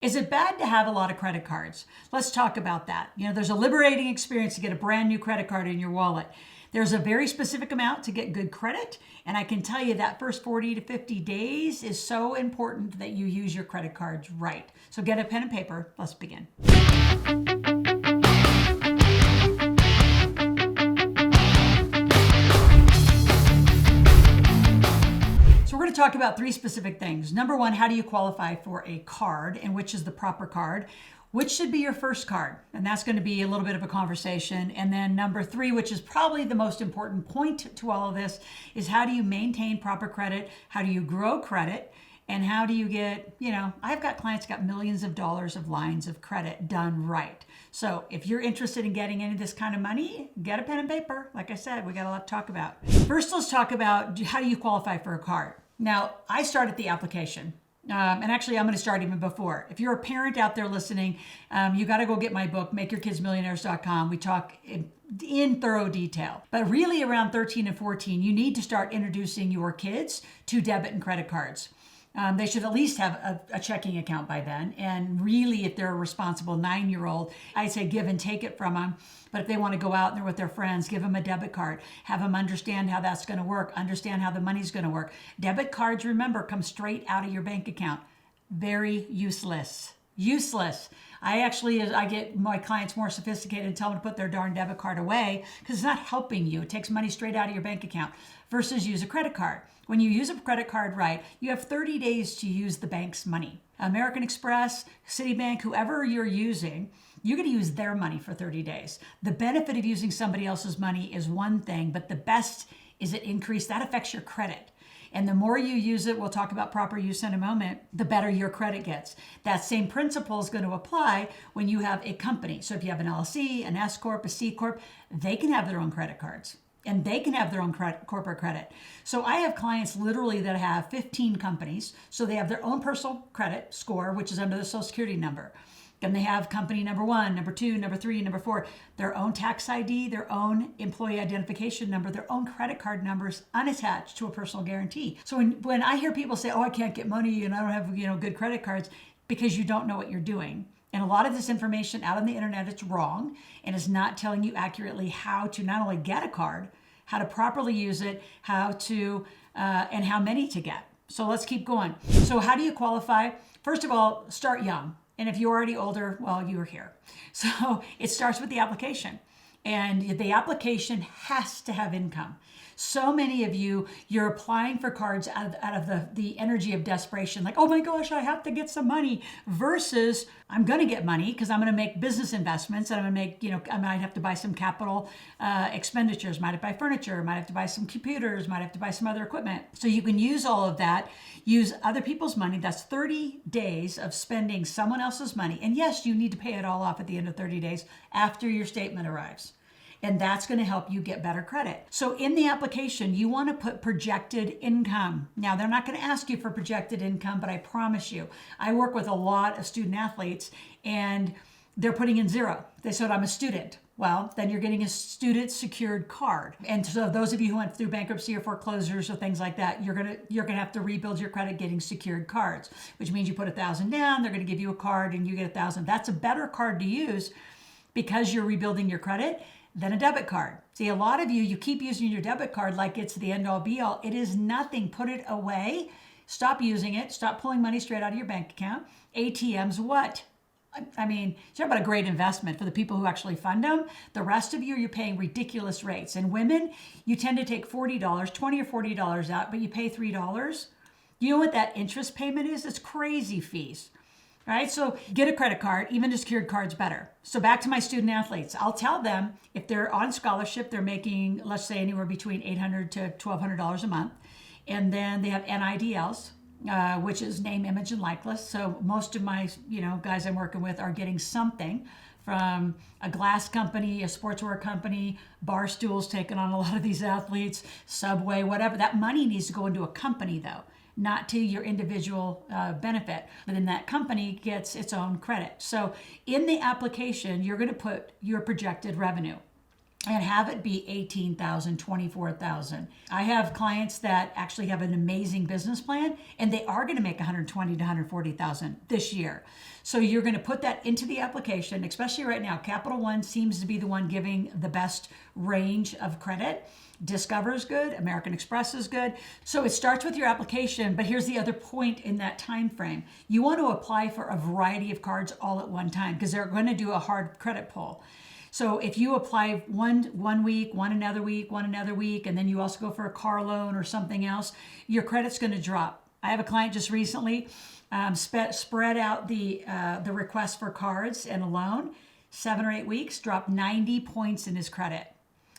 Is it bad to have a lot of credit cards? Let's talk about that. There's a liberating experience to get a brand new credit card in your wallet. There's a very specific amount to get good credit, and I can tell you that first 40 to 50 days is so important that you use your credit cards right. So get a pen and paper. Let's begin. We're going to talk about three specific things. Number one, how do you qualify for a card, and which is the proper card? Which should be your first card? And that's going to be a little bit of a conversation. And then number three, which is probably the most important point to all of this, is how do you maintain proper credit? How do you grow credit? And how do you get, I've got clients got millions of dollars of lines of credit done right. So if you're interested in getting any of this kind of money, get a pen and paper. Like I said, we got a lot to talk about. First, let's talk about how do you qualify for a card? Now, I start at the application. And actually, I'm going to start even before. If you're a parent out there listening, you got to go get my book, MakeYourKidsMillionaires.com. We talk in thorough detail. But really around 13 and 14, you need to start introducing your kids to debit and credit cards. They should at least have a checking account by then. And really, if they're a responsible 9-year-old, I'd say give and take it from them. But if they want to go out there with their friends, give them a debit card. Have them understand how that's going to work. Understand how the money's going to work. Debit cards, remember, come straight out of your bank account. Very useless. Useless. I get my clients more sophisticated and tell them to put their darn debit card away because it's not helping you. It takes money straight out of your bank account versus use a credit card. When you use a credit card right, you have 30 days to use the bank's money. American Express, Citibank, whoever you're using, you're going to use their money for 30 days. The benefit of using somebody else's money is one thing, but the best is it increase. That affects your credit. And the more you use it, we'll talk about proper use in a moment, the better your credit gets. That same principle is going to apply when you have a company. So if you have an LLC, an S Corp, a C Corp, they can have their own credit cards. And they can have their own corporate credit. So I have clients literally that have 15 companies. So they have their own personal credit score, which is under the Social Security number. Then they have company number 1, number 2, number 3, number 4, their own tax ID, their own employee identification number, their own credit card numbers unattached to a personal guarantee. So when I hear people say, oh, I can't get money and I don't have good credit cards, because you don't know what you're doing. And a lot of this information out on the internet, it's wrong and is not telling you accurately how to not only get a card, how to properly use it, how to, and how many to get. So let's keep going. So how do you qualify? First of all, start young. And if you're already older, well, you were here. So it starts with the application. And the application has to have income. So many of you're applying for cards out of the energy of desperation, like, oh my gosh, I have to get some money, versus I'm going to get money because I'm going to make business investments and I'm going to make, I might have to buy some capital expenditures, might have to buy furniture, might have to buy some computers, might have to buy some other equipment. So you can use all of that, use other people's money. That's 30 days of spending someone else's money. And yes, you need to pay it all off at the end of 30 days after your statement arrives. And that's going to help you get better credit. So in the application, you want to put projected income. Now, they're not going to ask you for projected income, but I promise you, I work with a lot of student athletes and they're putting in 0. They said, I'm a student. Well, then you're getting a student secured card. And so those of you who went through bankruptcy or foreclosures or things like that, you're gonna have to rebuild your credit getting secured cards, which means you put $1,000 down, they're gonna give you a card and you get $1,000. That's a better card to use because you're rebuilding your credit than a debit card. See, a lot of you keep using your debit card like it's the end all be all. It is nothing. Put it away. Stop using it. Stop pulling money straight out of your bank account. ATMs, what? I mean, talk about a great investment for the people who actually fund them. The rest of you, you're paying ridiculous rates. And women, you tend to take $40, $20 or $40 out, but you pay $3. You know what that interest payment is? It's crazy fees. Right? So get a credit card, even a secured card's better. So back to my student athletes, I'll tell them if they're on scholarship, they're making, let's say, anywhere between $800 to $1,200 a month. And then they have NIDLs, which is name, image, and likeness. So most of my, guys I'm working with are getting something from a glass company, a sportswear company, bar stools taking on a lot of these athletes, Subway, whatever. That money needs to go into a company though, not to your individual benefit. But then that company gets its own credit. So in the application, you're going to put your projected revenue. and have it be 18,000, 24,000. I have clients that actually have an amazing business plan and they are going to make 120 to 140,000 this year. So you're going to put that into the application, especially right now. Capital One seems to be the one giving the best range of credit. Discover is good, American Express is good. So it starts with your application, but here's the other point in that time frame. You want to apply for a variety of cards all at one time because they're going to do a hard credit pull. So if you apply one week, one another week, and then you also go for a car loan or something else, your credit's going to drop. I have a client just recently spread out the request for cards and a loan, 7 or 8 weeks, dropped 90 points in his credit.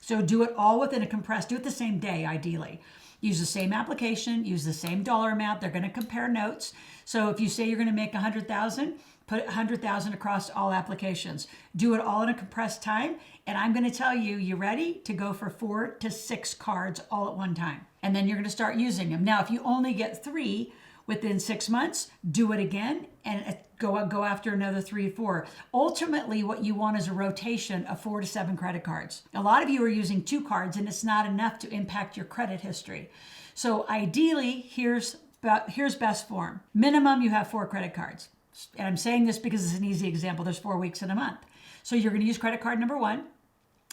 So do it all within a compressed, do it the same day, ideally. Use the same application, use the same dollar amount. They're going to compare notes. So if you say you're going to make 100,000, put 100,000 across all applications. Do it all in a compressed time. And I'm going to tell you, you ready to go for 4 to 6 cards all at one time. And then you're going to start using them. Now, if you only get 3 within 6 months, do it again and go after another 3 or 4. Ultimately, what you want is a rotation of 4 to 7 credit cards. A lot of you are using 2 cards and it's not enough to impact your credit history. So ideally, here's best form. Minimum, you have 4 credit cards. And I'm saying this because it's an easy example. There's 4 weeks in a month. So you're going to use credit card number 1.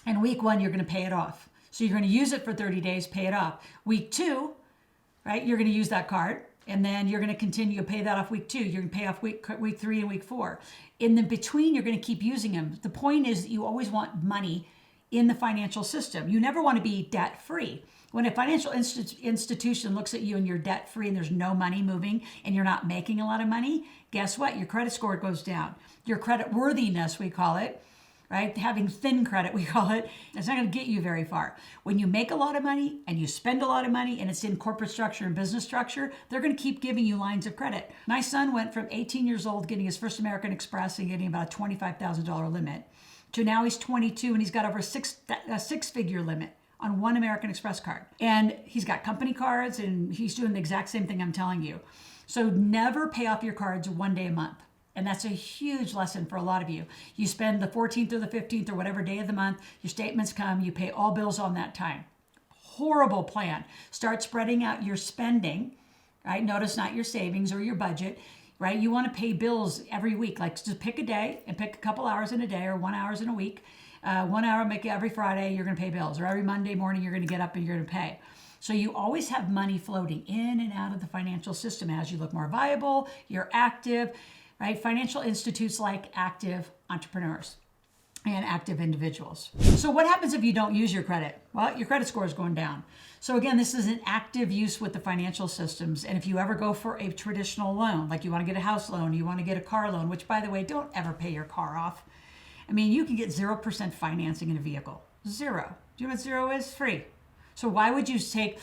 And week 1, you're going to pay it off. So you're going to use it for 30 days, pay it off. Week 2, right, you're going to use that card. And then you're going to continue to pay that off week 2. You're going to pay off week 3 and week 4. In the between, you're going to keep using them. The point is that you always want money in the financial system. You never want to be debt free. When a financial institution looks at you and you're debt free and there's no money moving and you're not making a lot of money, guess what? Your credit score goes down. Your credit worthiness, we call it, right? Having thin credit, we call it. It's not going to get you very far. When you make a lot of money and you spend a lot of money and it's in corporate structure and business structure, they're going to keep giving you lines of credit. My son went from 18 years old getting his first American Express and getting about a $25,000 limit to now he's 22 and he's got over a six-figure limit on one American Express card. And he's got company cards and he's doing the exact same thing I'm telling you. So never pay off your cards one day a month. And that's a huge lesson for a lot of you. You spend the 14th or the 15th or whatever day of the month, your statements come, you pay all bills on that time. Horrible plan. Start spreading out your spending, right? Notice not your savings or your budget, right? You want to pay bills every week. Like just pick a day and pick a couple hours in a day or 1 hour in a week. 1 hour, make it every Friday, you're going to pay bills. Or every Monday morning, you're going to get up and you're going to pay. So you always have money floating in and out of the financial system as you look more viable, you're active, right? Financial institutes like active entrepreneurs and active individuals. So what happens if you don't use your credit? Well, your credit score is going down. So again, this is an active use with the financial systems. And if you ever go for a traditional loan, like you want to get a house loan, you want to get a car loan, which by the way, don't ever pay your car off. I mean, you can get 0% financing in a vehicle. 0. Do you know what 0 is? Free. So why would you take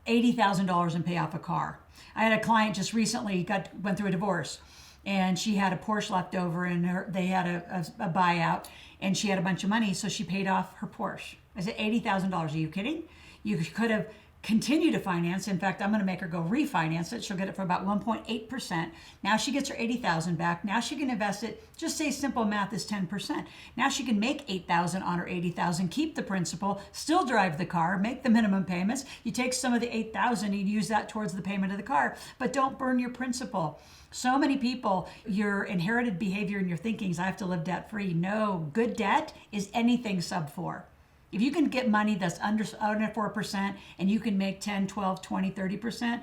$80,000 and pay off a car? I had a client just recently went through a divorce, and she had a Porsche left over, and they had a buyout, and she had a bunch of money, so she paid off her Porsche. I said, $80,000. Are you kidding? You could have continued to finance. In fact, I'm going to make her go refinance it. She'll get it for about 1.8%. Now she gets her $80,000 back. Now she can invest it. Just say simple math is 10%. Now she can make $8,000 on her $80,000, keep the principal, still drive the car, make the minimum payments. You take some of the $8,000 and use that towards the payment of the car, but don't burn your principal. So many people, your inherited behavior and your thinking is I have to live debt free. No, good debt is anything sub 4. If you can get money that's under 4% and you can make 10, 12, 20, 30%,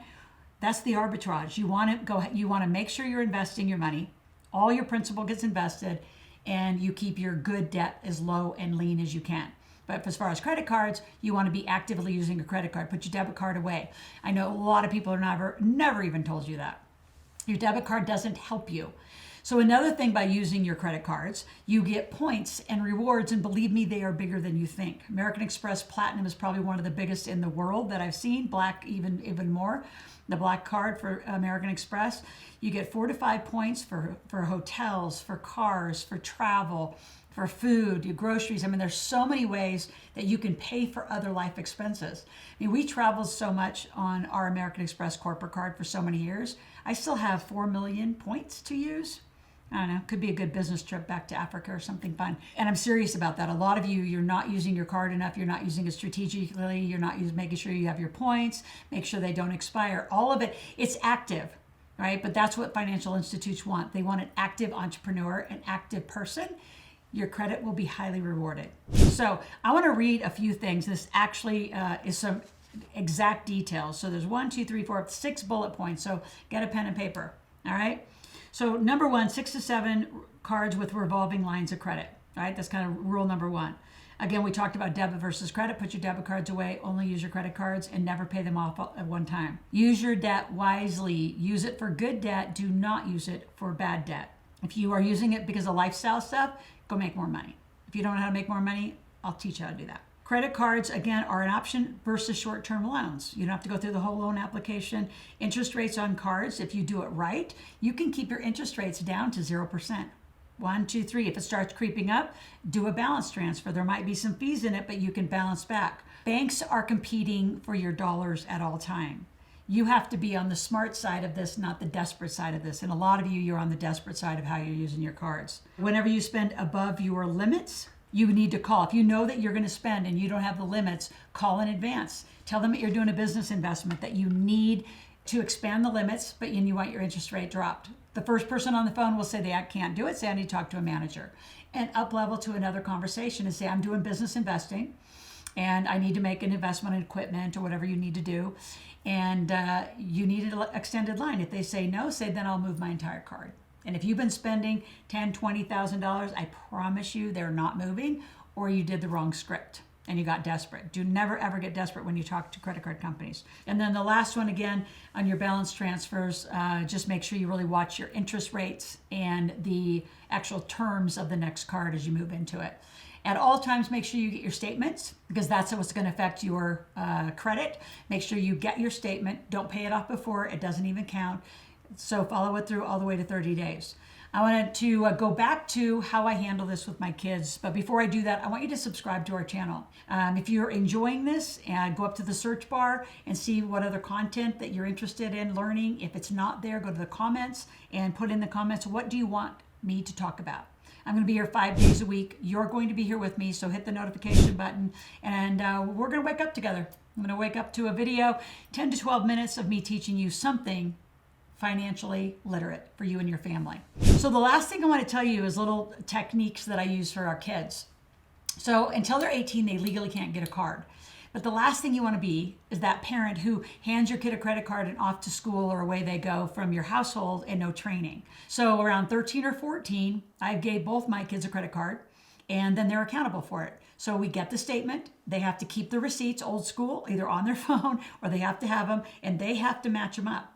that's the arbitrage. You want to make sure you're investing your money. All your principal gets invested and you keep your good debt as low and lean as you can. But as far as credit cards, you want to be actively using a credit card. Put your debit card away. I know a lot of people are never even told you that. Your debit card doesn't help you. So another thing, by using your credit cards, you get points and rewards, and believe me, they are bigger than you think. American Express Platinum is probably one of the biggest in the world that I've seen. Black even more. The Black card for American Express, you get 4 to 5 points for hotels, for cars, for travel, for food, your groceries. I mean, there's so many ways that you can pay for other life expenses. I mean, we traveled so much on our American Express corporate card for so many years. I still have 4 million points to use. I don't know, could be a good business trip back to Africa or something fun. And I'm serious about that. A lot of you, you're not using your card enough. You're not using it strategically. You're not making sure you have your points, make sure they don't expire. All of it, it's active, right? But that's what financial institutes want. They want an active entrepreneur, an active person. Your credit will be highly rewarded. So I want to read a few things. This actually is some exact details. So there's 1, 2, 3, 4, 6 bullet points. So get a pen and paper, all right? So number 1, 6 to 7 cards with revolving lines of credit, right? That's kind of rule number 1. Again, we talked about debit versus credit. Put your debit cards away, only use your credit cards, and never pay them off at one time. Use your debt wisely. Use it for good debt. Do not use it for bad debt. If you are using it because of lifestyle stuff, go make more money. If you don't know how to make more money, I'll teach you how to do that. Credit cards, again, are an option versus short-term loans. You don't have to go through the whole loan application. Interest rates on cards, if you do it right, you can keep your interest rates down to 0%. 1, 2, 3. If it starts creeping up, do a balance transfer. There might be some fees in it, but you can balance back. Banks are competing for your dollars at all time. You have to be on the smart side of this, not the desperate side of this. And a lot of you, you're on the desperate side of how you're using your cards. Whenever you spend above your limits, you need to call. If you know that you're going to spend and you don't have the limits, call in advance. Tell them that you're doing a business investment, that you need to expand the limits, but you want your interest rate dropped. The first person on the phone will say they can't do it. Say, I need to talk to a manager. And up level to another conversation and say, I'm doing business investing and I need to make an investment in equipment or whatever you need to do. And you need an extended line. If they say no, say, then I'll move my entire card. And if you've been spending $10,000, $20,000, I promise you they're not moving, or you did the wrong script and you got desperate. Do never ever get desperate when you talk to credit card companies. And then the last one, again, on your balance transfers, just make sure you really watch your interest rates and the actual terms of the next card as you move into it. At all times, make sure you get your statements because that's what's going to affect your credit. Make sure you get your statement. Don't pay it off before. It doesn't even count. So follow it through all the way to 30 days. I wanted to go back to how I handle this with my kids. But before I do that, I want you to subscribe to our channel. If you're enjoying this, go up to the search bar and see what other content that you're interested in learning. If it's not there, go to the comments and put in the comments, what do you want me to talk about? I'm going to be here 5 days a week. You're going to be here with me, so hit the notification button, and we're going to wake up together. I'm going to wake up to a video, 10 to 12 minutes of me teaching you something financially literate for you and your family. So the last thing I want to tell you is little techniques that I use for our kids. So until they're 18, they legally can't get a card. But the last thing you want to be is that parent who hands your kid a credit card and off to school or away they go from your household and no training. So around 13 or 14, I gave both my kids a credit card and then they're accountable for it. So we get the statement. They have to keep the receipts old school, either on their phone or they have to have them, and they have to match them up.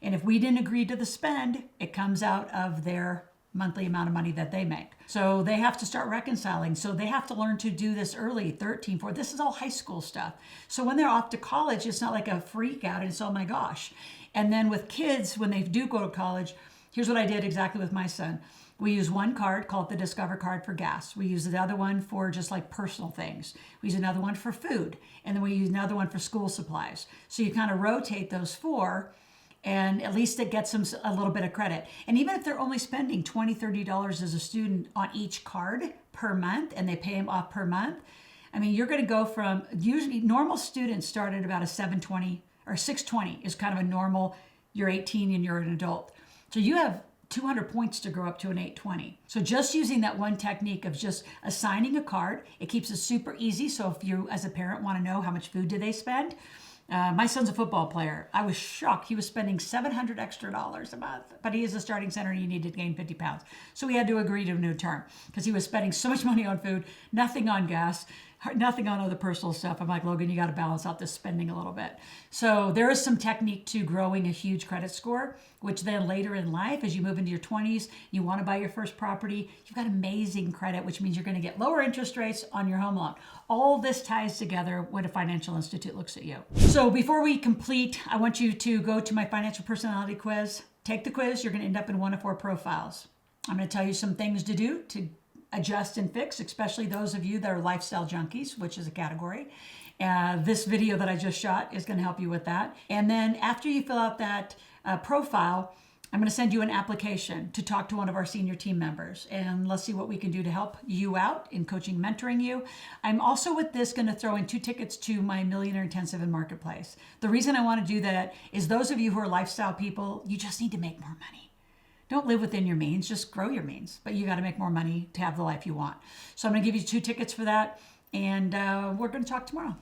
And if we didn't agree to the spend, it comes out of their monthly amount of money that they make. So they have to start reconciling. So they have to learn to do this early, 13, 14. This is all high school stuff. So when they're off to college, it's not like a freak out. It's, oh my gosh. And then with kids, when they do go to college, here's what I did exactly with my son. We use one card, call it the Discover card for gas. We use the other one for just like personal things. We use another one for food. And then we use another one for school supplies. So you kind of rotate those 4, and at least it gets them a little bit of credit. And even if they're only spending $20, $30 as a student on each card per month, and they pay them off per month, I mean, you're going to go from, usually normal students start at about a 720 or 620 is kind of a normal, you're 18 and you're an adult. So you have 200 points to grow up to an 820. So just using that one technique of just assigning a card, it keeps it super easy. So if you as a parent want to know how much food do they spend, my son's a football player. I was shocked. He was spending $700 extra a month, but he is a starting center and he needed to gain 50 pounds. So we had to agree to a new term because he was spending so much money on food, nothing on gas, nothing on other personal stuff. I'm like, Logan, you got to balance out this spending a little bit. So there is some technique to growing a huge credit score, which then later in life, as you move into your 20s, you want to buy your first property, you've got amazing credit, which means you're going to get lower interest rates on your home loan. All this ties together when a financial institute looks at you. So before we complete, I want you to go to my financial personality quiz. Take the quiz. You're going to end up in 1 of 4 profiles. I'm going to tell you some things to do to adjust and fix, especially those of you that are lifestyle junkies, which is a category. This video that I just shot is going to help you with that. And then after you fill out that profile, I'm going to send you an application to talk to one of our senior team members, and let's see what we can do to help you out in coaching, mentoring you. I'm also with this going to throw in 2 tickets to my Millionaire Intensive and Marketplace. The reason I want to do that is those of you who are lifestyle people, you just need to make more money. Don't live within your means, just grow your means. But you got to make more money to have the life you want. So I'm going to give you 2 tickets for that, and we're going to talk tomorrow.